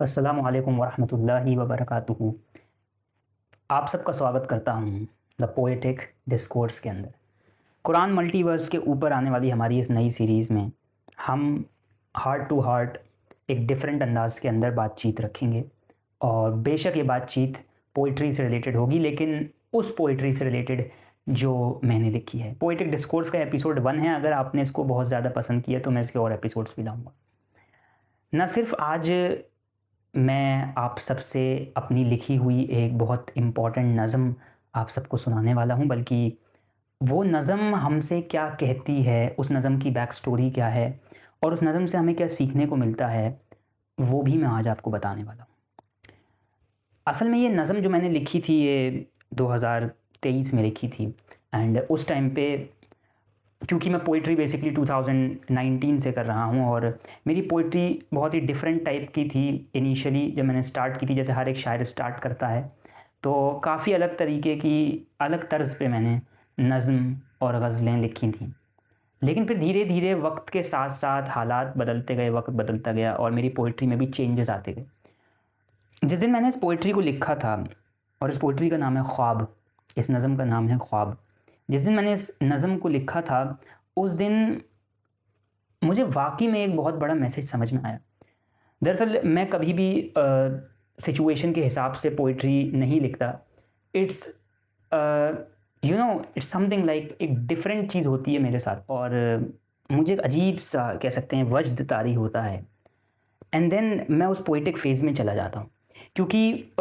अस्सलामु अलैकुम वरहमतुल्लाहि वबरकातुहू। आप सबका स्वागत करता हूँ द पोएटिक डिस्कोर्स के अंदर। कुरान मल्टीवर्स के ऊपर आने वाली हमारी इस नई सीरीज़ में हम हार्ट टू हार्ट एक डिफरेंट अंदाज के अंदर बातचीत रखेंगे और बेशक ये बातचीत पोइट्री से रिलेटेड होगी, लेकिन उस पोइट्री से रिलेटेड जो मैंने लिखी है। पोएटिक डिस्कोर्स का एपिसोड 1 है। अगर आपने इसको बहुत ज़्यादा पसंद किया तो मैं इसके और एपिसोड्स भी लाऊँगा। न सिर्फ़ आज मैं आप सबसे अपनी लिखी हुई एक बहुत इम्पॉर्टेंट नज़म आप सबको सुनाने वाला हूँ, बल्कि वो नज़म हमसे क्या कहती है, उस नज़म की बैक स्टोरी क्या है और उस नज़म से हमें क्या सीखने को मिलता है, वो भी मैं आज आपको बताने वाला हूँ। असल में ये नज़म जो मैंने लिखी थी ये 2023 में लिखी थी एंड उस टाइम पे क्योंकि मैं पोइट्री बेसिकली 2019 से कर रहा हूँ और मेरी पोइट्री बहुत ही डिफरेंट टाइप की थी। इनिशियली जब मैंने स्टार्ट की थी, जैसे हर एक शायर स्टार्ट करता है, तो काफ़ी अलग तरीके की अलग तर्ज पे मैंने नज़्म और गज़लें लिखी थी। लेकिन फिर धीरे धीरे वक्त के साथ साथ हालात बदलते गए, वक्त बदलता गया और मेरी पोइट्री में भी चेंजेस आते गए। जिस दिन मैंने इस पोइट्री को लिखा था, और इस पोइट्री का नाम है ख्वाब, इस नज़म का नाम है ख्वाब। जिस दिन मैंने इस नज़म को लिखा था उस दिन मुझे वाक़ई में एक बहुत बड़ा मैसेज समझ में आया। दरअसल मैं कभी भी सिचुएशन के हिसाब से पोइट्री नहीं लिखता। इट्स इट्स समथिंग लाइक एक डिफरेंट चीज़ होती है मेरे साथ और मुझे एक अजीब-सा कह सकते हैं वज्द तारी होता है एंड देन मैं उस पोएटिक फ़ेज़ में चला जाता हूँ। क्योंकि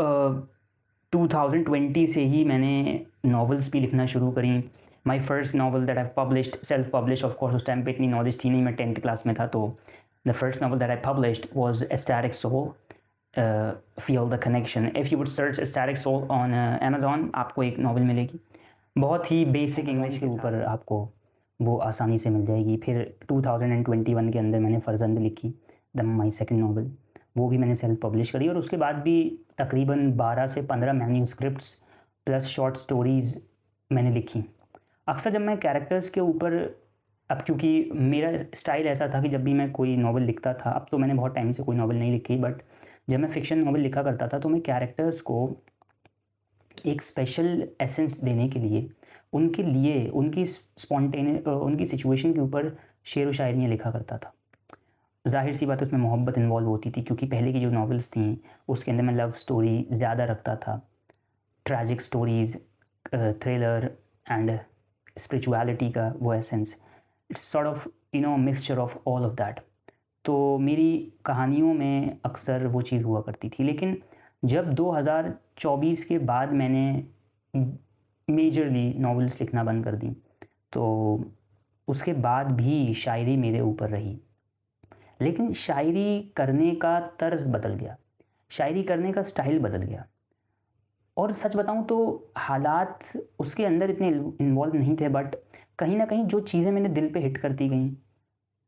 2020 से ही मैंने नॉवेल्स भी लिखना शुरू करी। My first novel that I have published, self published of course, उस टाइम पे इतनी नॉलेज थी नहीं, मैं 10th क्लास में था। तो the first novel that I published was ecstatic soul, feel the connection. If you would search ecstatic soul on Amazon, आपको एक नॉवल मिलेगी, बहुत ही बेसिक इंग्लिश के ऊपर आपको वो आसानी से मिल जाएगी। फिर 2021 के अंदर मैंने फ़र्जंद लिखी, द माई सेकंड नॉवल, वो भी मैंने सेल्फ पब्लिश करी और उसके बाद भी तकरीबन 12 से 15 मैन्यूस्क्रिप्ट्स प्लस शॉर्ट स्टोरीज़ मैंने लिखी। अक्सर जब मैं कैरेक्टर्स के ऊपर, अब क्योंकि मेरा स्टाइल ऐसा था कि जब भी मैं कोई नॉवल लिखता था, अब तो मैंने बहुत टाइम से कोई नॉवल नहीं लिखी, बट जब मैं फ़िक्शन नॉवल लिखा करता था तो मैं कैरेक्टर्स को एक स्पेशल एसेंस देने के लिए उनकी सिचुएशन के ऊपर शेर व शायरियाँ लिखा करता था। ज़ाहिर सी बात है उसमें मोहब्बत इन्वॉल्व होती थी, क्योंकि पहले की जो नॉवेल्स थीं उसके अंदर मैं लव स्टोरी ज़्यादा रखता था, tragic stories, thriller and spirituality का वो essence. It's sort of mixture of all of that. तो मेरी कहानियों में अक्सर वो चीज़ हुआ करती थी। लेकिन जब 2024 के बाद मैंने मेजरली नॉवेल्स लिखना बंद कर दी, तो उसके बाद भी शायरी मेरे ऊपर रही। लेकिन शायरी करने का तर्ज़ बदल गया, शायरी करने का स्टाइल बदल गया। और सच बताऊँ तो हालात उसके अंदर इतने इन्वॉल्व नहीं थे, बट कहीं न कहीं जो चीज़ें मेरे दिल पे हिट करती गईं,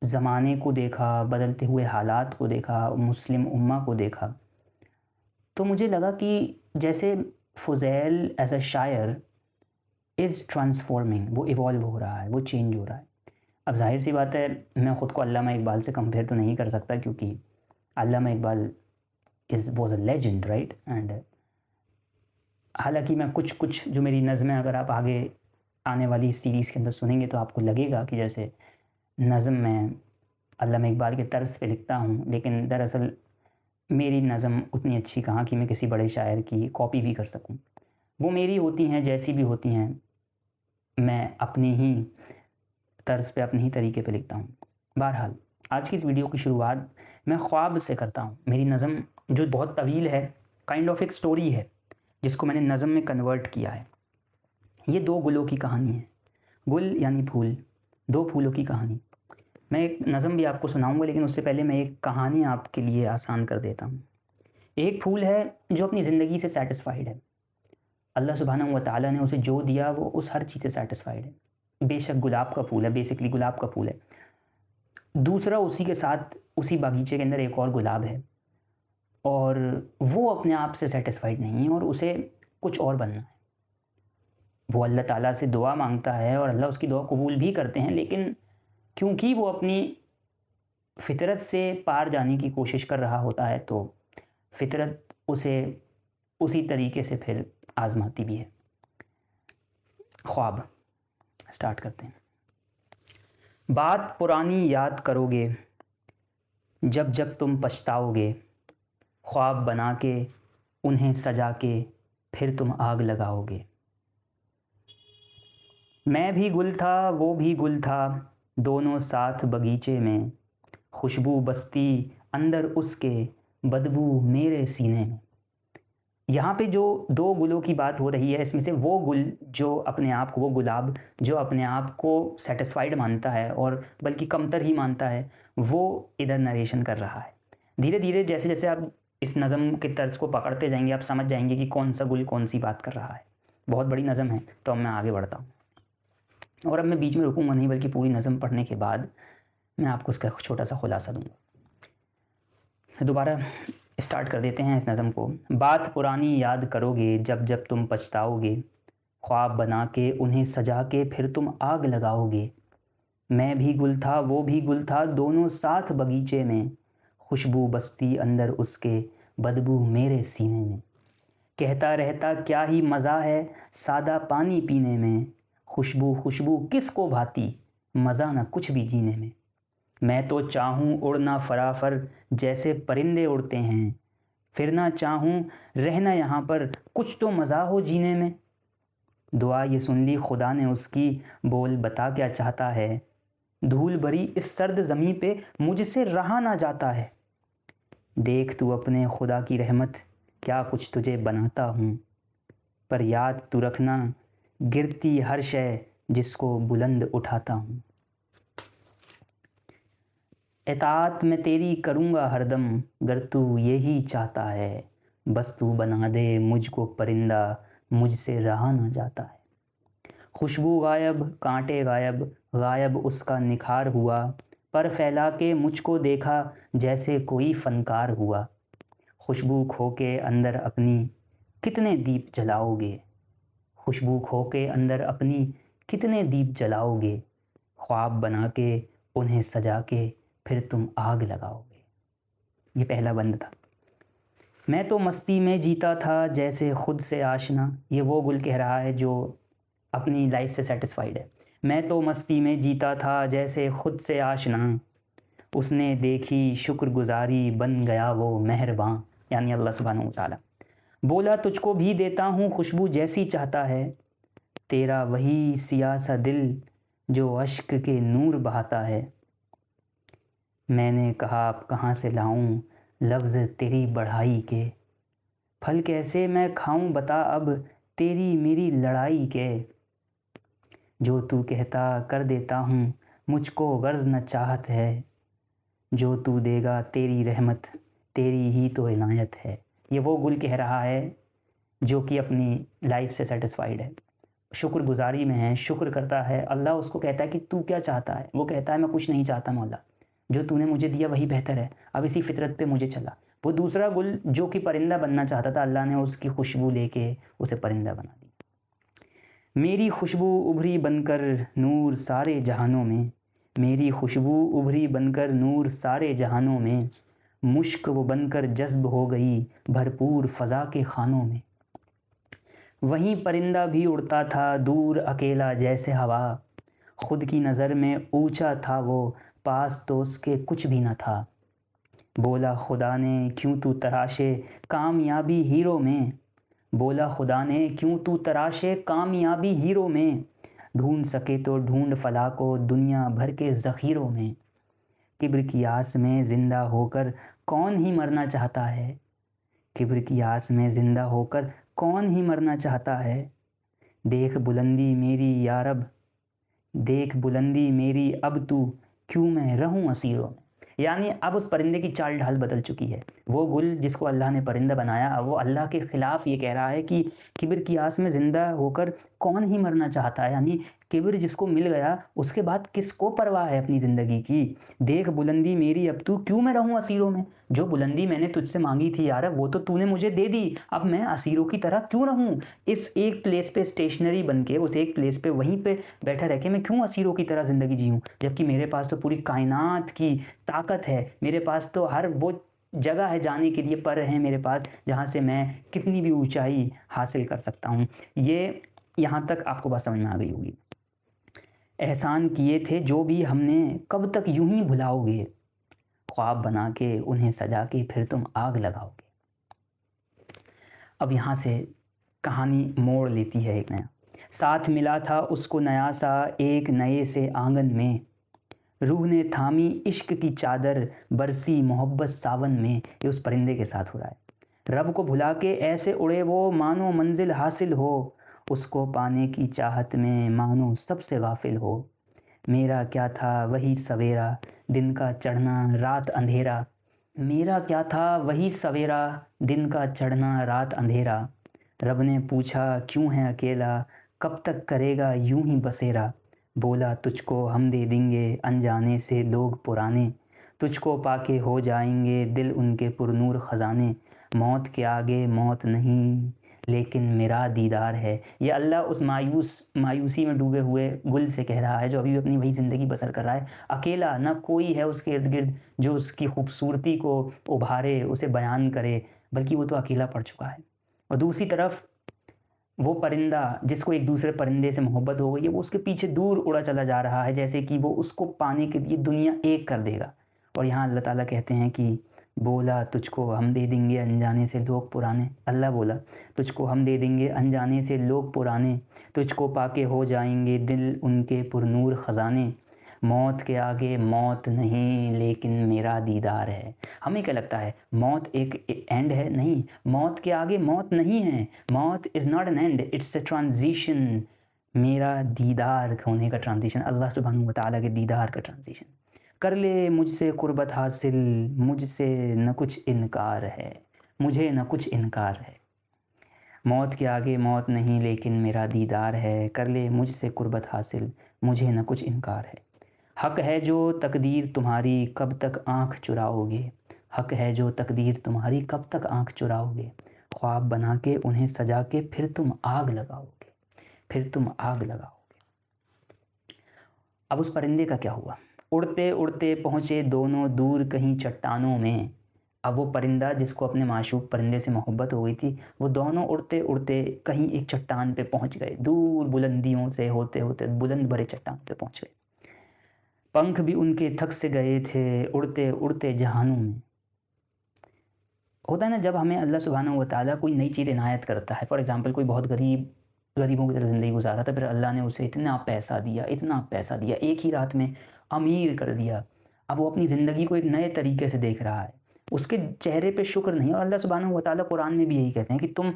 ज़माने को देखा, बदलते हुए हालात को देखा, मुस्लिम उम्मा को देखा, तो मुझे लगा कि जैसे फ़ुज़ैल एज़ अ शायर इज़ ट्रांसफ़ॉर्मिंग, वो इवॉल्व हो रहा है, वो चेंज हो रहा है। अब ज़ाहिर-सी बात है मैं ख़ुद को अल्लामा इक़बाल से कंपेयर तो नहीं कर सकता, क्योंकि Allama Iqbal was a legend, right? And हालाँकि मैं कुछ जो मेरी नज़में अगर आप आगे आने वाली सीरीज़ के अंदर सुनेंगे तो आपको लगेगा कि जैसे नज़म मैं अल्लामा इक़बाल के तर्ज़ पे लिखता हूँ, लेकिन दरअसल मेरी नज़म उतनी अच्छी कहाँ कि मैं किसी बड़े शायर की कॉपी भी कर सकूँ। वो मेरी होती हैं, जैसी भी होती हैं, मैं अपनी ही तर्ज़ पे, अपने ही तरीके पे लिखता हूँ। बहरहाल, आज की इस वीडियो की शुरुआत मैं ख्वाब से करता हूँ। मेरी नज़म जो बहुत तवील है, काइंड ऑफ एक स्टोरी है, जिसको मैंने नज़म में कन्वर्ट किया है। ये 2 गुलों की कहानी है। गुल यानी फूल, 2 फूलों की कहानी। मैं एक नज़म भी आपको सुनाऊँगा, लेकिन उससे पहले मैं एक कहानी आपके लिए आसान कर देता हूँ। एक फूल है जो अपनी ज़िंदगी से सैटिस्फाइड है। अल्लाह सुब्हानहू व तआला ने उसे जो दिया वो उस हर चीज़ से सैटिस्फाइड है। बेशक गुलाब का फूल है, बेसिकली गुलाब का फूल है। दूसरा उसी के साथ उसी बागीचे के अंदर एक और गुलाब है और वो अपने आप से सैटिस्फाइड नहीं है और उसे कुछ और बनना है। वो अल्लाह ताला से दुआ मांगता है और अल्लाह उसकी दुआ कबूल भी करते हैं, लेकिन क्योंकि वो अपनी फ़ितरत से पार जाने की कोशिश कर रहा होता है, तो फितरत उसे उसी तरीके से फिर आजमाती भी है। ख्वाब स्टार्ट करते हैं। बात पुरानी याद करोगे जब जब तुम पछताओगे, ख्वाब बना के उन्हें सजा के फिर तुम आग लगाओगे। मैं भी गुल था वो भी गुल था, दोनों साथ बगीचे में, खुशबू बसती अंदर उसके, बदबू मेरे सीने में। यहाँ पे जो दो गुलों की बात हो रही है, इसमें से वो गुल जो अपने आप को, वो गुलाब जो अपने आप को सेटिस्फाइड मानता है और बल्कि कमतर ही मानता है, वो इधर नरेशन कर रहा है। धीरे धीरे जैसे जैसे आप इस नज़म के तर्ज को पकड़ते जाएंगे, आप समझ जाएंगे कि कौन सा गुल कौन सी बात कर रहा है। बहुत बड़ी नज़म है, तो अब मैं आगे बढ़ता हूँ और अब मैं बीच में रुकूंगा नहीं, बल्कि पूरी नज़म पढ़ने के बाद मैं आपको उसका छोटा सा खुलासा दूंगा। दोबारा स्टार्ट कर देते हैं इस नज़म को। बात पुरानी याद करोगे जब जब तुम पछताओगे, ख्वाब बना के उन्हें सजा के फिर तुम आग लगाओगे। मैं भी गुल था वो भी गुल था, दोनों साथ बगीचे में, खुशबू बसती अंदर उसके, बदबू मेरे सीने में। कहता रहता क्या ही मज़ा है सादा पानी पीने में, खुशबू खुशबू किसको भाती, मज़ा न कुछ भी जीने में। मैं तो चाहूँ उड़ना फराफर जैसे परिंदे उड़ते हैं, फिर ना चाहूँ रहना यहाँ पर, कुछ तो मज़ा हो जीने में। दुआ ये सुन ली खुदा ने उसकी, बोल बता क्या चाहता है, धूल भरी इस सर्द ज़मीं पे मुझसे रहा ना जाता है। देख तू अपने खुदा की रहमत, क्या कुछ तुझे बनाता हूँ, पर याद तू रखना गिरती हर शय जिसको बुलंद उठाता हूँ। इताअत मैं तेरी करूँगा हरदम, गर तू यही चाहता है, बस तू बना दे मुझको परिंदा, मुझसे रहा ना जाता है। खुशबू गायब कांटे गायब, गायब उसका निखार हुआ, पर फैला के मुझको देखा जैसे कोई फनकार हुआ। खुशबू खो के अंदर अपनी कितने दीप जलाओगे, खुशबू खो के अंदर अपनी कितने दीप जलाओगे, ख्वाब बना के उन्हें सजा के फिर तुम आग लगाओगे। ये पहला बंद था। मैं तो मस्ती में जीता था जैसे खुद से आशना, ये वो गुल कह रहा है जो अपनी लाइफ से सेटिस्फाइड है। मैं तो मस्ती में जीता था जैसे खुद से आशना, उसने देखी शुक्रगुजारी बन गया वो मेहरबान, यानी अल्लाह सुब्हानहू व तआला। बोला तुझको भी देता हूँ खुशबू जैसी चाहता है, तेरा वही सिया सा दिल जो अश्क के नूर बहाता है। मैंने कहा अब कहाँ से लाऊं लफ्ज़ तेरी बढ़ाई के, फल कैसे मैं खाऊं बता अब तेरी मेरी लड़ाई के। जो तू कहता कर देता हूँ मुझको गर्ज़ न चाहत है, जो तू देगा तेरी रहमत तेरी ही तो इनायत है। ये वो गुल कह रहा है जो कि अपनी लाइफ से सेटिस्फाइड है, शुक्रगुजारी में है, शुक्र करता है। अल्लाह उसको कहता है कि तू क्या चाहता है, वो कहता है मैं कुछ नहीं चाहता मौला, जो तूने मुझे दिया वही बेहतर है, अब इसी फितरत पे मुझे चला। वो दूसरा गुल जो कि परिंदा बनना चाहता था, अल्लाह ने उसकी खुशबू लेके उसे परिंदा बना दिया। मेरी खुशबू उभरी बनकर नूर सारे जहानों में, मेरी खुशबू उभरी बनकर नूर सारे जहानों में, मुश्क वो बनकर जज्ब हो गई भरपूर फ़ज़ा के खानों में। वहीं परिंदा भी उड़ता था दूर अकेला जैसे हवा, खुद की नज़र में ऊंचा था वो, पास तो उसके कुछ भी न था। बोला खुदा ने क्यों तू तराशे कामयाबी हीरो में, बोला खुदा ने क्यों तू तराशे कामयाबी हीरो में, ढूंढ सके तो ढूंढ फला को दुनिया भर के ज़ख़ीरों में। किब्र की आस में ज़िंदा होकर कौन ही मरना चाहता है, किब्र की आस में ज़िंदा होकर कौन ही मरना चाहता है। देख बुलंदी मेरी यारब, देख बुलंदी मेरी अब तू, क्यों मैं रहूं असीरों में। यानी अब उस परिंदे की चाल ढाल बदल चुकी है। वो गुल जिसको अल्लाह ने परिंदा बनाया, अब वो अल्लाह के ख़िलाफ़ ये कह रहा है कि किब्र की आस में ज़िंदा होकर कौन ही मरना चाहता है। यानी किब्र जिसको मिल गया उसके बाद किसको परवाह है अपनी ज़िंदगी की। देख बुलंदी मेरी अब तू, क्यों मैं रहूं असीरों में। जो बुलंदी मैंने तुझसे मांगी थी यार, वो तो तूने मुझे दे दी, अब मैं असीरों की तरह क्यों रहूं। इस एक प्लेस पे स्टेशनरी बन के, उस एक प्लेस पे वहीं पे बैठा रह के मैं क्यों असीरों की तरह ज़िंदगी जीऊँ, जबकि मेरे पास तो पूरी कायनात की ताकत है, मेरे पास तो हर वो जगह है जाने के लिए, पर हैं मेरे पास जहाँ से मैं कितनी भी ऊंचाई हासिल कर सकता हूँ। ये यहाँ तक आपको बात समझ में आ गई होगी। एहसान किए थे जो भी हमने, कब तक यूं ही भुलाओगे, ख्वाब बना के उन्हें सजा के फिर तुम आग लगाओगे। अब यहाँ से कहानी मोड़ लेती है एक नया। साथ मिला था उसको नया सा एक नए से आंगन में, रूह ने थामी इश्क की चादर, बरसी मोहब्बत सावन में। ये उस परिंदे के साथ हो रहा है। रब को भुला के ऐसे उड़े वो, मानो मंजिल हासिल हो, उसको पाने की चाहत में मानो सबसे गाफिल हो। मेरा क्या था वही सवेरा, दिन का चढ़ना रात अंधेरा। मेरा क्या था वही सवेरा, दिन का चढ़ना रात अंधेरा। रब ने पूछा क्यों है अकेला, कब तक करेगा यूं ही बसेरा। बोला तुझको हम दे देंगे अनजाने से लोग पुराने, तुझको पाके हो जाएंगे दिल उनके पुरनूर ख़ज़ाने। मौत के आगे मौत नहीं लेकिन मेरा दीदार है। ये अल्लाह उस मायूसी में डूबे हुए गुल से कह रहा है जो अभी भी अपनी वही ज़िंदगी बसर कर रहा है। अकेला, ना कोई है उसके इर्द गिर्द जो उसकी खूबसूरती को उभारे, उसे बयान करे, बल्कि वो तो अकेला पड़ चुका है। और दूसरी तरफ वो परिंदा जिसको एक दूसरे परिंदे से मोहब्बत हो गई है, वो उसके पीछे दूर उड़ा चला जा रहा है, जैसे कि वो उसको पाने के लिए दुनिया एक कर देगा। और यहाँ अल्लाह ताला कहते हैं कि बोला तुझको हम दे देंगे अनजाने से लोग पुराने। अल्लाह बोला तुझको हम दे देंगे अनजाने से लोग पुराने, तुझको पाके हो जाएंगे दिल उनके पुरनूर ख़ज़ाने। मौत के आगे मौत नहीं लेकिन मेरा दीदार है। हमें क्या लगता है मौत एक एंड है? नहीं, मौत के आगे मौत नहीं है। मौत is not an and, it's a transition. मेरा दीदार होने का ट्रांजिशन, अल्लाह सुब्हानहू व तआला के दीदार का ट्रांजिशन। कर ले मुझसे कुर्बत हासिल, मुझसे न कुछ इनकार है, मुझे न कुछ इनकार है। मौत के आगे मौत नहीं लेकिन मेरा दीदार है, कर ले मुझसे कुर्बत हासिल, मुझे न कुछ इनकार है। हक है जो तकदीर तुम्हारी कब तक आँख चुराओगे, हक है जो तकदीर तुम्हारी कब तक आँख चुराओगे। ख्वाब बना के उन्हें सजा के फिर तुम आग लगाओगे, फिर तुम आग लगाओगे। अब उस परिंदे का क्या हुआ? उड़ते उड़ते पहुँचे दोनों दूर कहीं चट्टानों में। अब वो परिंदा जिसको अपने माशूक परिंदे से मोहब्बत हो गई थी, वो दोनों उड़ते उड़ते कहीं एक चट्टान पे पहुँच गए, दूर बुलंदियों से होते होते बुलंद भरे चट्टान पे पहुँच गए। पंख भी उनके थक से गए थे उड़ते उड़ते जहानों में। होता है ना, जब हमें अल्लाह सुब्हानहू व तआला कोई नई चीज़ इनायत करता है, फॉर एग्ज़ाम्पल कोई बहुत गरीबों की तरह ज़िंदगी गुजार रहा था, फिर अल्लाह ने उसे इतना पैसा दिया, इतना पैसा दिया, एक ही रात में अमीर कर दिया। अब वो अपनी ज़िंदगी को एक नए तरीके से देख रहा है, उसके चेहरे पे शुक्र नहीं। और अल्लाह सुब्हानहू व तआला कुरान में भी यही कहते हैं कि तुम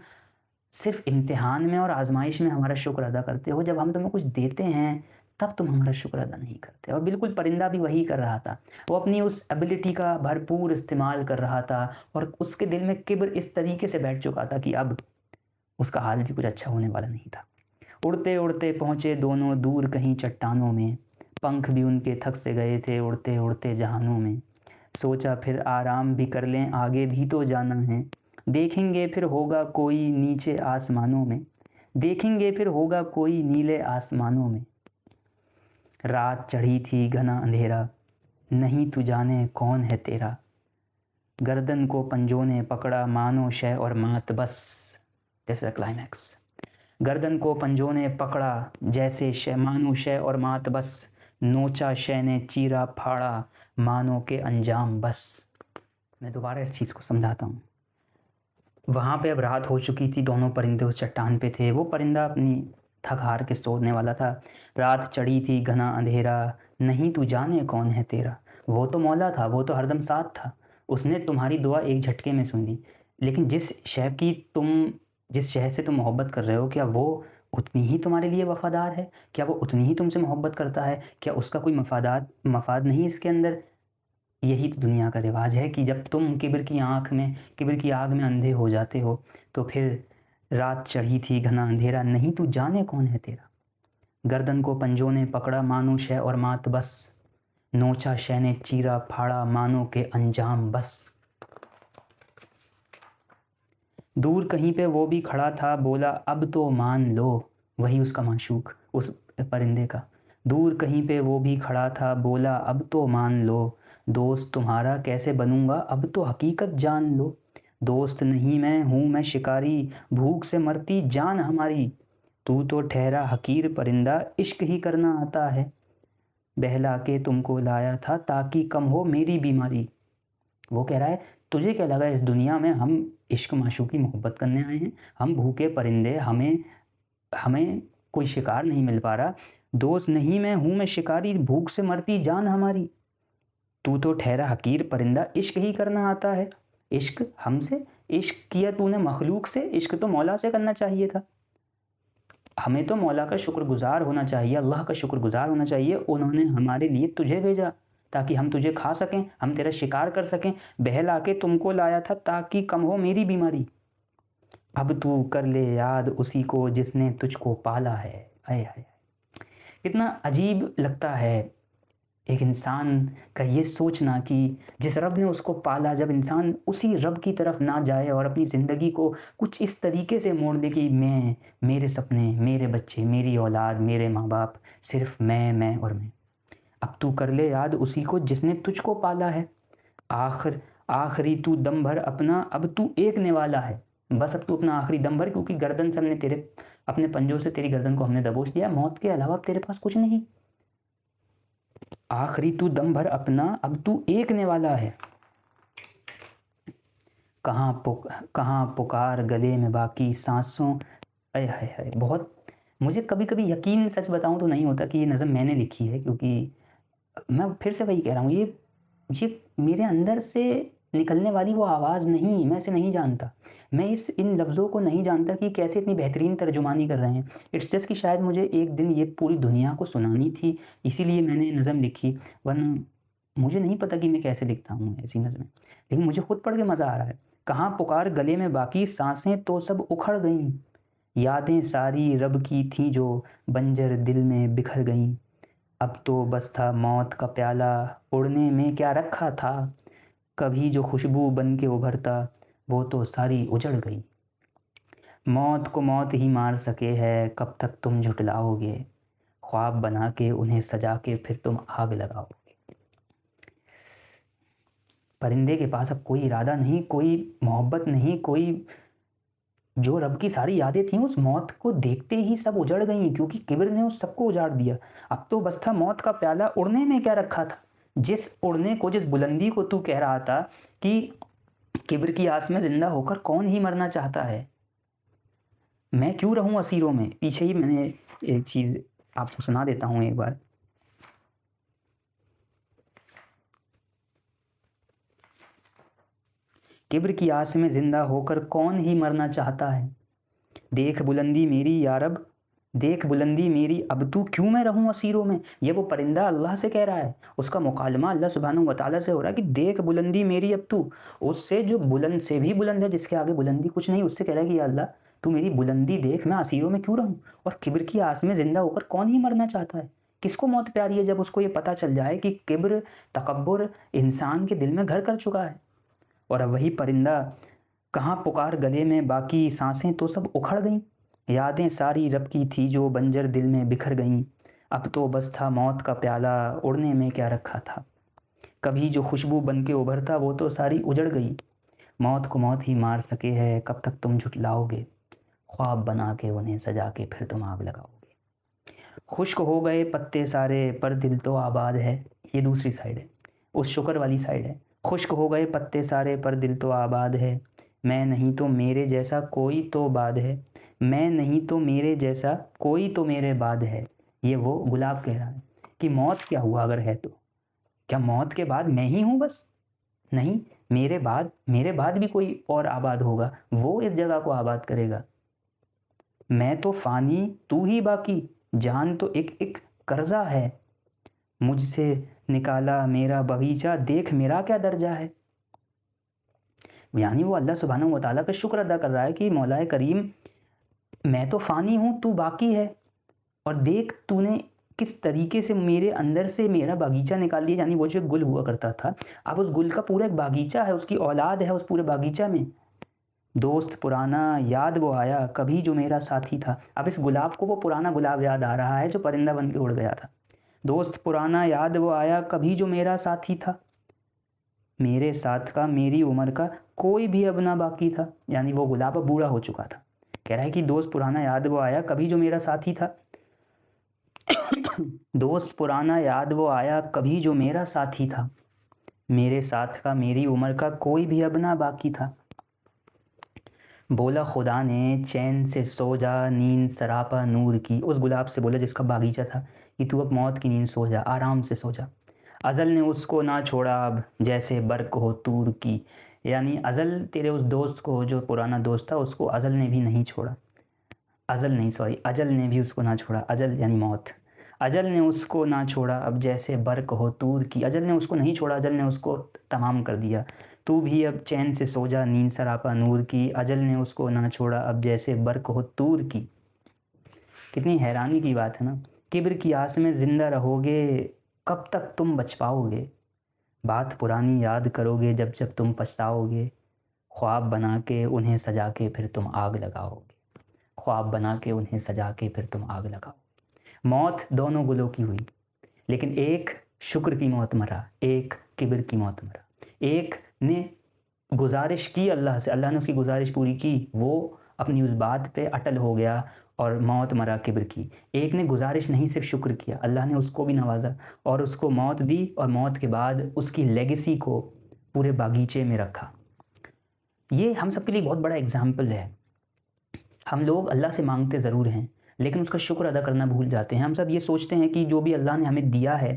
सिर्फ़ इम्तिहान में और आज़माइश में हमारा शुक्र अदा करते हो, जब हम तुम्हें कुछ देते हैं तब तुम हमारा शुक्र अदा नहीं करते। और बिल्कुल परिंदा भी वही कर रहा था, वो अपनी उस एबिलिटी का भरपूर इस्तेमाल कर रहा था और उसके दिल में किब्र इस तरीके से बैठ चुका था कि अब उसका हाल भी कुछ अच्छा होने वाला नहीं था। उड़ते उड़ते पहुँचे दोनों दूर कहीं चट्टानों में, पंख भी उनके थक से गए थे उड़ते उड़ते जहानों में। सोचा फिर आराम भी कर लें, आगे भी तो जाना है, देखेंगे फिर होगा कोई नीचे आसमानों में, देखेंगे फिर होगा कोई नीले आसमानों में। रात चढ़ी थी घना अंधेरा, नहीं तू जाने कौन है तेरा। गर्दन को पंजों ने पकड़ा मानो शय और मात बस। This is climax. गर्दन को पंजों ने पकड़ा जैसे शय, मानो शय और मात बस। नोचा शय ने चीरा फाड़ा मानो के अंजाम बस। मैं दोबारा इस चीज़ को समझाता हूँ। वहाँ पे अब रात हो चुकी थी, दोनों परिंदे उस चट्टान पे थे। वो परिंदा अपनी थक हार के सोने वाला था। रात चढ़ी थी घना अंधेरा, नहीं तू जाने कौन है तेरा। वो तो मौला था, वो तो हरदम साथ था, उसने तुम्हारी दुआ एक झटके में सुन ली। लेकिन जिस शय से तुम मोहब्बत कर रहे हो, क्या वो उतनी ही तुम्हारे लिए वफ़ादार है? क्या वो उतनी ही तुमसे मोहब्बत करता है? क्या उसका कोई मफाद नहीं इसके अंदर? यही तो दुनिया का रिवाज है कि जब तुम किब्र की आग में अंधे हो जाते हो, तो फिर रात चढ़ी थी घना अंधेरा, नहीं तू जाने कौन है तेरा। गर्दन को पंजों ने पकड़ा मानो शय और मात बस। नोचा शय ने चीरा फाड़ा मानो के अंजाम बस। दूर कहीं पे वो भी खड़ा था, बोला अब तो मान लो। वही उसका माशूक, उस परिंदे का। दूर कहीं पे वो भी खड़ा था, बोला अब तो मान लो। दोस्त तुम्हारा कैसे बनूंगा, अब तो हकीकत जान लो। दोस्त नहीं मैं हूँ मैं शिकारी, भूख से मरती जान हमारी। तू तो ठहरा हकीर परिंदा, इश्क ही करना आता है। बहला के तुमको लाया था ताकि कम हो मेरी बीमारी। वो कह रहा है तुझे क्या लगा इस दुनिया में हम इश्क माशूकी मोहब्बत करने आए हैं, हम भूखे परिंदे, हमें हमें कोई शिकार नहीं मिल पा रहा। दोस्त नहीं मैं हूँ मैं शिकारी, भूख से मरती जान हमारी। तू तो ठहरा हकीर परिंदा, इश्क ही करना आता है। इश्क हमसे, इश्क किया तूने मखलूक से, इश्क तो मौला से करना चाहिए था। हमें तो मौला का शुक्रगुजार होना चाहिए, अल्लाह का शुक्रगुजार होना चाहिए, उन्होंने हमारे लिए तुझे भेजा ताकि हम तुझे खा सकें, हम तेरा शिकार कर सकें। बहला के तुमको लाया था ताकि कम हो मेरी बीमारी। अब तू कर ले याद उसी को जिसने तुझको पाला है। आय हाय, कितना अजीब लगता है एक इंसान का ये सोचना कि जिस रब ने उसको पाला, जब इंसान उसी रब की तरफ ना जाए और अपनी ज़िंदगी को कुछ इस तरीके से मोड़ दे कि मैं, मेरे सपने, मेरे बच्चे, मेरी औलाद, मेरे माँ बाप, सिर्फ मैं और मैं। अब तू कर ले याद उसी को जिसने तुझको पाला है। आखिरी तू दम भर अपना, अब तू एक निवाला है। बस अब तू अपना आखिरी दम भर, क्योंकि गर्दन से हमने तेरे, अपने पंजों से तेरी गर्दन को हमने दबोच लिया, मौत के अलावा अब तेरे पास कुछ नहीं। आखिरी तू दम भर अपना, अब तू एकने वाला है। कहाँ पुकार गले में बाकी सांसों। अय हाय हाय, बहुत, मुझे कभी कभी यकीन सच बताऊं तो नहीं होता कि ये नज़म मैंने लिखी है, क्योंकि मैं फिर से वही कह रहा हूँ, ये मेरे अंदर से निकलने वाली वो आवाज़ नहीं, मैं इसे नहीं जानता, मैं इन लफ्ज़ों को नहीं जानता कि कैसे इतनी बेहतरीन तर्जुमानी कर रहे हैं। इट्स जस्ट कि शायद मुझे एक दिन ये पूरी दुनिया को सुनानी थी, इसीलिए मैंने नज़म लिखी, वरना मुझे नहीं पता कि मैं कैसे लिखता हूँ ऐसी नज़में, लेकिन मुझे खुद पढ़ के मज़ा आ रहा है। कहाँ पुकार गले में बाकी सांसें तो सब उखड़ गईं, यादें सारी रब की थीं जो बंजर दिल में बिखर गईं। अब तो बस था मौत का प्याला, उड़ने में क्या रखा था। कभी जो खुशबू बन के उभरता, वो तो सारी उजड़ गई। मौत को मौत ही मार सके है, कब तक तुम झुठलाओगे। ख्वाब बना के उन्हें सजा के फिर तुम आग लगाओगे। परिंदे के पास अब कोई इरादा नहीं, कोई मोहब्बत नहीं, कोई, जो रब की सारी यादें थीं उस मौत को देखते ही सब उजड़ गईं, क्योंकि किब्र ने उस सबको उजाड़ दिया। अब तो बस था मौत का प्याला, उड़ने में क्या रखा था। जिस उड़ने को, जिस बुलंदी को तू कह रहा था कि किब्र की आस में जिंदा होकर कौन ही मरना चाहता है, मैं क्यों रहूं असीरों में। पीछे ही मैंने एक चीज़ आपको सुना देता हूं एक बार। किब्र की आस में जिंदा होकर कौन ही मरना चाहता है। देख बुलंदी मेरी या रब, देख बुलंदी मेरी, अब तू क्यों मैं रहूं असीरों में। ये वो परिंदा अल्लाह से कह रहा है, उसका मुकालमा अल्लाह सुब्हानहू व तआला से हो रहा है कि देख बुलंदी मेरी, अब तू उससे जो बुलंद से भी बुलंद है, जिसके आगे बुलंदी कुछ नहीं, उससे कह रहा है कि या अल्लाह तू मेरी बुलंदी देख, मैं असीरों में क्यों रहूं। और किब्र की आस में जिंदा होकर कौन ही मरना चाहता है। किसको मौत प्यारी है जब उसको ये पता चल जाए कि किब्र, तकब्बुर इंसान के दिल में घर कर चुका है। और अब वही परिंदा, कहाँ पुकार गले में बाकी सांसें तो सब उखड़ गईं, यादें सारी रब की थी जो बंजर दिल में बिखर गईं। अब तो बस था मौत का प्याला, उड़ने में क्या रखा था। कभी जो खुशबू बन के उभरता, वो तो सारी उजड़ गई। मौत को मौत ही मार सके है, कब तक तुम झुठलाओगे। ख्वाब बना के उन्हें सजा के फिर तुम आग लगाओगे। खुश्क हो गए पत्ते सारे पर दिल तो आबाद है। ये दूसरी साइड है, उस शुक्र वाली साइड है। खुश्क हो गए पत्ते सारे पर दिल तो आबाद है। मैं नहीं तो मेरे जैसा कोई तो बाद है। मैं नहीं तो मेरे जैसा कोई तो मेरे बाद है। ये वो गुलाब कह रहा है कि मौत क्या हुआ अगर है तो, क्या मौत के बाद मैं ही हूँ बस। नहीं, मेरे बाद भी कोई और आबाद होगा, वो इस जगह को आबाद करेगा। मैं तो फानी तू ही बाकी, जान तो एक एक कर्जा है। मुझसे निकाला मेरा बगीचा, देख मेरा क्या दर्जा है। यानी वो अल्लाह सुब्हानहू व तआला का शुक्र अदा कर रहा है कि मौलाए करीम, मैं तो फ़ानी हूँ, तू बाकी है, और देख तूने किस तरीके से मेरे अंदर से मेरा बागीचा निकाल लिया। यानी वो जो गुल हुआ करता था, अब उस गुल का पूरा एक बागीचा है, उसकी औलाद है उस पूरे बागीचा में। दोस्त पुराना याद वो आया, कभी जो मेरा साथी था। अब इस गुलाब को वो पुराना गुलाब याद आ रहा है जो परिंदा बन के उड़ गया था। दोस्त पुराना याद वो आया, कभी जो मेरा साथी था। मेरे साथ का मेरी उम्र का कोई भी अब ना बाकी था। यानी वो गुलाब अब बूढ़ा हो चुका था। कह रहा है कि दोस्त पुराना याद वो आया कभी जो मेरा साथी था। दोस्त पुराना याद वो आया कभी जो मेरा साथी था। मेरे साथ का मेरी उम्र का कोई भी अब ना बाकी था। बोला खुदा ने चैन से सो जा नींद सरापा नूर की। उस गुलाब से बोला जिसका बागीचा था कि तू अब मौत की नींद सो जा, आराम से सो जा। अज़ल ने उसको ना छोड़ा अब जैसे बर्क हो तूर की। यानी अज़ल तेरे उस दोस्त को, जो पुराना दोस्त था, उसको अज़ल ने भी नहीं छोड़ा। अज़ल नहीं, सॉरी, अजल ने भी उसको ना छोड़ा। अजल यानी मौत। अजल ने उसको ना छोड़ा अब जैसे बर्क हो तूर की। अजल ने उसको नहीं छोड़ा, अजल ने उसको तमाम कर दिया। तू भी अब चैन से सो जा नींद सरापा नूर की। अजल ने उसको ना छोड़ा अब जैसे बर्क हो तूर की। कितनी हैरानी की बात है ना। किब्र की आस में ज़िंदा रहोगे कब तक तुम बच पाओगे। बात पुरानी याद करोगे जब जब तुम पछताओगे। ख्वाब बना के उन्हें सजा के फिर तुम आग लगाओगे। ख्वाब बना के उन्हें सजा के फिर तुम आग लगाओ। मौत दोनों गुलों की हुई, लेकिन एक शुक्र की मौत मरा, एक किब्र की मौत मरा। एक ने गुजारिश की अल्लाह से, अल्लाह ने उसकी गुजारिश पूरी की, वो अपनी उस बात पे अटल हो गया और मौत मरा किब्र की। एक ने गुजारिश नहीं सिर्फ शुक्र किया, अल्लाह ने उसको भी नवाजा और उसको मौत दी और मौत के बाद उसकी लेगेसी को पूरे बागीचे में रखा। ये हम सब के लिए बहुत बड़ा एग्जाम्पल है। हम लोग अल्लाह से मांगते ज़रूर हैं, लेकिन उसका शुक्र अदा करना भूल जाते हैं। हम सब ये सोचते हैं कि जो भी अल्लाह ने हमें दिया है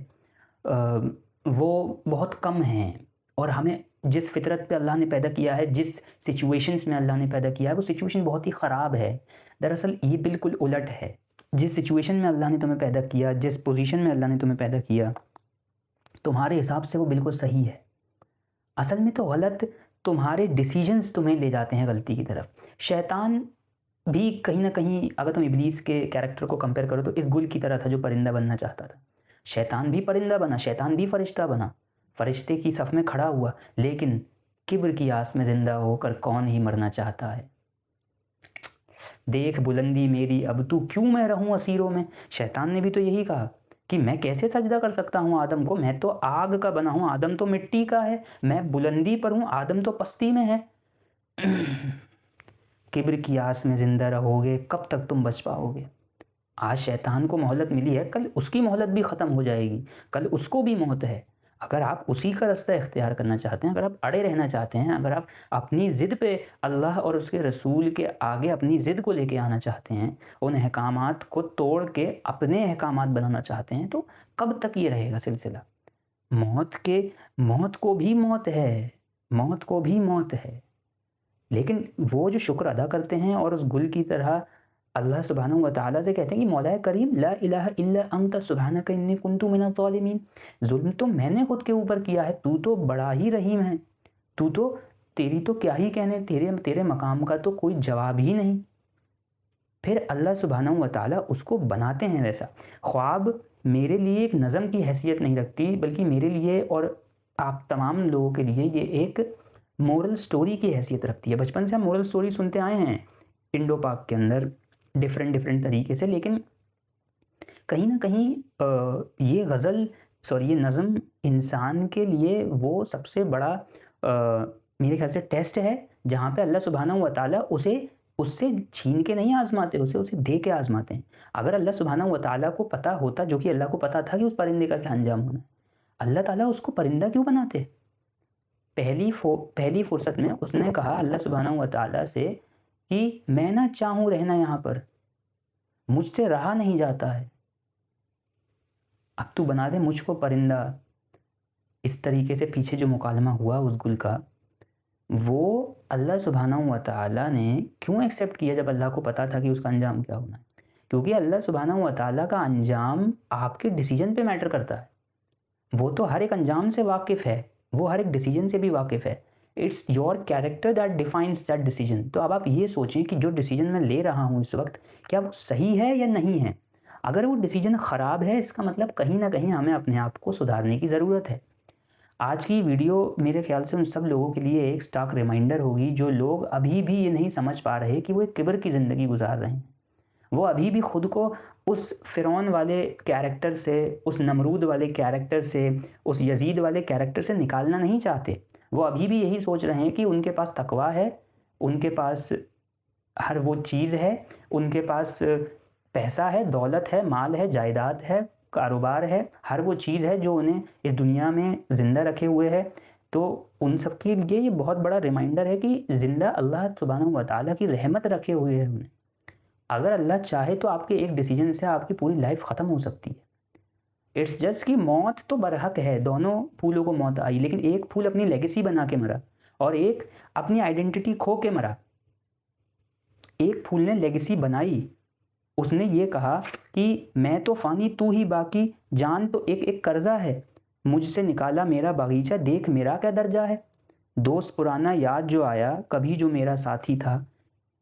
वो बहुत कम हैं, और हमें जिस फितरत पे अल्लाह ने पैदा किया है, जिस सिचुएशंस में अल्लाह ने पैदा किया है, वो सिचुएशन बहुत ही ख़राब है। दरअसल ये बिल्कुल उलट है। जिस सिचुएशन में अल्लाह ने तुम्हें पैदा किया, जिस पोजीशन में अल्लाह ने तुम्हें पैदा किया, तुम्हारे हिसाब से वो बिल्कुल सही है। असल में तो गलत तुम्हारे डिसीजंस तुम्हें ले जाते हैं गलती की तरफ। शैतान भी कहीं ना कहीं, अगर तुम इब्लीस के कैरेक्टर को कंपेयर करो, तो इस गुल की तरह था जो परिंदा बनना चाहता था। शैतान भी परिंदा बना, शैतान भी फरिश्ता बना, फरिश्ते की सफ़ में खड़ा हुआ, लेकिन किब्र की आस में ज़िंदा होकर कौन ही मरना चाहता है। देख बुलंदी मेरी अब तू क्यों मैं रहूं असीरों में। शैतान ने भी तो यही कहा कि मैं कैसे सजदा कर सकता हूँ आदम को, मैं तो आग का बना हूँ, आदम तो मिट्टी का है, मैं बुलंदी पर हूँ, आदम तो पस्ती में है। किब्र की आस में ज़िंदा रहोगे कब तक तुम बच पाओगे। आज शैतान को मोहलत मिली है, कल उसकी मोहलत भी ख़त्म हो जाएगी, कल उसको भी मौत है। अगर आप उसी का रास्ता इख्तियार करना चाहते हैं, अगर आप अड़े रहना चाहते हैं, अगर आप अपनी ज़िद पे अल्लाह और उसके रसूल के आगे अपनी ज़िद को लेके आना चाहते हैं, उन अहकामात को तोड़ के अपने अहकामात बनाना चाहते हैं, तो कब तक ये रहेगा सिलसिला। मौत को भी मौत है, मौत को भी मौत है। लेकिन वो जो शुक्र अदा करते हैं और उस गुल की तरह अल्लाह सुब्हानहू व तआला से कहते हैं कि मौला करीम ला इलाहा इल्ला अंत सुब्हानका इन्नी कुन्तु मिनज़ ज़ालिमीन। जुल्म तो मैंने खुद के ऊपर किया है, तू तो बड़ा ही रहीम है, तू तो, तेरी तो क्या ही कहने, तेरे मकाम का तो कोई जवाब ही नहीं। फिर अल्लाह सुब्हानहू व तआला उसको बनाते हैं वैसा। ख्वाब मेरे लिए एक नज़म की हैसियत नहीं रखती, बल्कि मेरे लिए और आप तमाम लोगों के लिए ये एक मोरल स्टोरी की हैसियत रखती है। बचपन से हम मोरल स्टोरी सुनते आए हैं इंडो पाक के अंदर डिफरेंट तरीके से, लेकिन कहीं ना कहीं ये गज़ल, सॉरी, ये नज़म इंसान के लिए वो सबसे बड़ा मेरे ख्याल से टेस्ट है, जहाँ पे अल्लाह सुब्हानहू व तआला उसे उससे छीन के नहीं आजमाते, उसे दे के आजमाते हैं। अगर अल्लाह सुब्हानहू व तआला को पता होता, जो कि अल्लाह को पता था कि उस परिंदे का क्या अंजाम होना है, अल्लाह ताला उसको परिंदा क्यों बनाते। पहली फुर्सत में उसने कहा अल्लाह सुब्हानहू व तआला से कि मैं ना चाहूँ रहना यहाँ पर, मुझसे रहा नहीं जाता है, अब तू बना दे मुझको परिंदा। इस तरीके से पीछे जो मुकालमा हुआ उस गुल का, वो अल्लाह सुब्हानहू व तआला ने क्यों एक्सेप्ट किया जब अल्लाह को पता था कि उसका अंजाम क्या होना है। क्योंकि अल्लाह सुब्हानहू व तआला का अंजाम आपके डिसीजन पे मैटर करता है। वो तो हर एक अंजाम से वाकिफ़ है, वो हर एक डिसीजन से भी वाकिफ़ है। It's your character that defines that decision. तो अब आप ये सोचें कि जो डिसीजन मैं ले रहा हूँ इस वक्त, क्या वो सही है या नहीं है। अगर वो डिसीजन ख़राब है, इसका मतलब कहीं ना कहीं हमें अपने आप को सुधारने की ज़रूरत है। आज की वीडियो मेरे ख्याल से उन सब लोगों के लिए एक स्टार्क रिमाइंडर होगी, जो लोग अभी भी ये नहीं समझ पा रहे कि वो एक किब्र की ज़िंदगी गुजार रहे हैं। वो अभी भी खुद को उस फ़िरौन वाले कैरेक्टर से, उस नमरूद वाले कैरेक्टर से, उस यजीद वाले कैरेक्टर से निकालना नहीं चाहते। वो अभी भी यही सोच रहे हैं कि उनके पास तकवा है, उनके पास हर वो चीज़ है, उनके पास पैसा है, दौलत है, माल है, जायदाद है, कारोबार है, हर वो चीज़ है जो उन्हें इस दुनिया में ज़िंदा रखे हुए है। तो उन सब के लिए ये बहुत बड़ा रिमाइंडर है कि ज़िंदा अल्लाह सुब्हानहू व तआला की रहमत रखे हुए है उन्हें। अगर अल्लाह चाहे तो आपके एक डिसीजन से आपकी पूरी लाइफ ख़त्म हो सकती है। इट्स जस्ट कि मौत तो बरहक है, दोनों फूलों को मौत आई, लेकिन एक फूल अपनी लेगेसी बना के मरा और एक अपनी आइडेंटिटी खो के मरा। एक फूल ने लेगेसी बनाई, उसने ये कहा कि मैं तो फ़ानी तू ही बाकी, जान तो एक एक कर्जा है, मुझसे निकाला मेरा बागीचा देख मेरा क्या दर्जा है। दोस्त पुराना याद जो आया, कभी जो मेरा साथी था,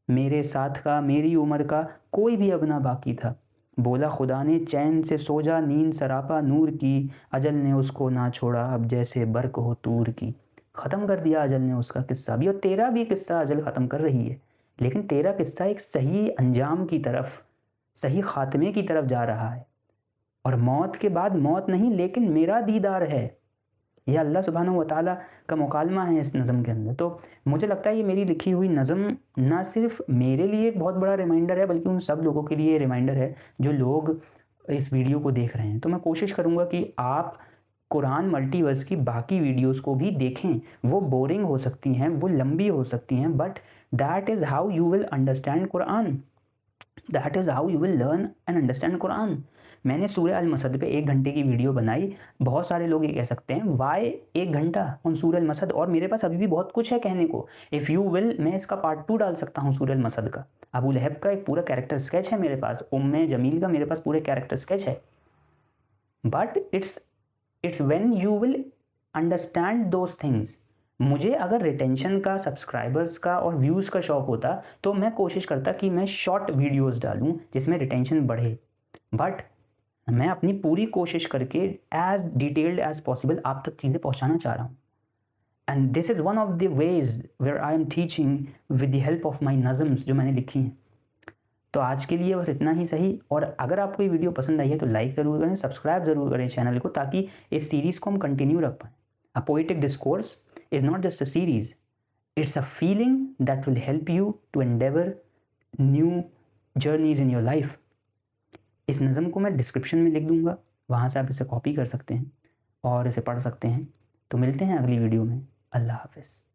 मेरे साथ का मेरी उम्र का कोई भी अब ना बाकी था। बोला खुदा ने चैन से सो जा, नींद सरापा नूर की, अजल ने उसको ना छोड़ा अब जैसे बर्क हो तूर की। ख़त्म कर दिया अजल ने उसका किस्सा भी, और तेरा भी किस्सा अजल ख़त्म कर रही है, लेकिन तेरा किस्सा एक सही अंजाम की तरफ, सही ख़ात्मे की तरफ जा रहा है। और मौत के बाद मौत नहीं, लेकिन मेरा दीदार है। यह अल्लाह सुब्हानहू व तआला का मुकालमा है इस नज़म के अंदर। तो मुझे लगता है ये मेरी लिखी हुई नज़म ना सिर्फ़ मेरे लिए एक बहुत बड़ा रिमाइंडर है, बल्कि उन सब लोगों के लिए रिमाइंडर है जो लोग इस वीडियो को देख रहे हैं। तो मैं कोशिश करूँगा कि आप कुरान मल्टीवर्स की बाकी वीडियोज़ को भी देखें। वो बोरिंग हो सकती हैं, वो लंबी हो सकती हैं, but that is how you will understand Quran. That is how you will learn and understand Quran. मैंने सूरह अल मसद पे 1 घंटे की वीडियो बनाई। बहुत सारे लोग ये कह सकते हैं वाई 1 घंटा ऑन सूरह अल मसद, और मेरे पास अभी भी बहुत कुछ है कहने को। इफ़ यू विल, मैं इसका पार्ट 2 डाल सकता हूँ सूरह अल मसद का। अबू लहब का एक पूरा कैरेक्टर स्केच है मेरे पास, उम्मे जमील का मेरे पास पूरे कैरेक्टर स्केच है। But it's when you will understand those things. मुझे अगर रिटेंशन का, सब्सक्राइबर्स का और व्यूज़ का शौक होता तो मैं कोशिश करता कि मैं शॉर्ट वीडियोज़ डालूँ जिसमें रिटेंशन बढ़े। बट मैं अपनी पूरी कोशिश करके एज डिटेल्ड एज पॉसिबल आप तक चीज़ें पहुंचाना चाह रहा हूँ। And this is one of the ways where I am teaching with the help of my नज़म्स जो मैंने लिखी हैं। तो आज के लिए बस इतना ही सही। और अगर आपको ये वीडियो पसंद आई है तो लाइक ज़रूर करें, सब्सक्राइब ज़रूर करें चैनल को, ताकि इस सीरीज़ को हम कंटिन्यू रख पाएँ। A poetic discourse is not just a series, it's a feeling that will help you to endeavour new journeys in your life. इस नज़म को मैं डिस्क्रिप्शन में लिख दूंगा, वहाँ से आप इसे कॉपी कर सकते हैं और इसे पढ़ सकते हैं। तो मिलते हैं अगली वीडियो में। अल्लाह हाफ़िज़।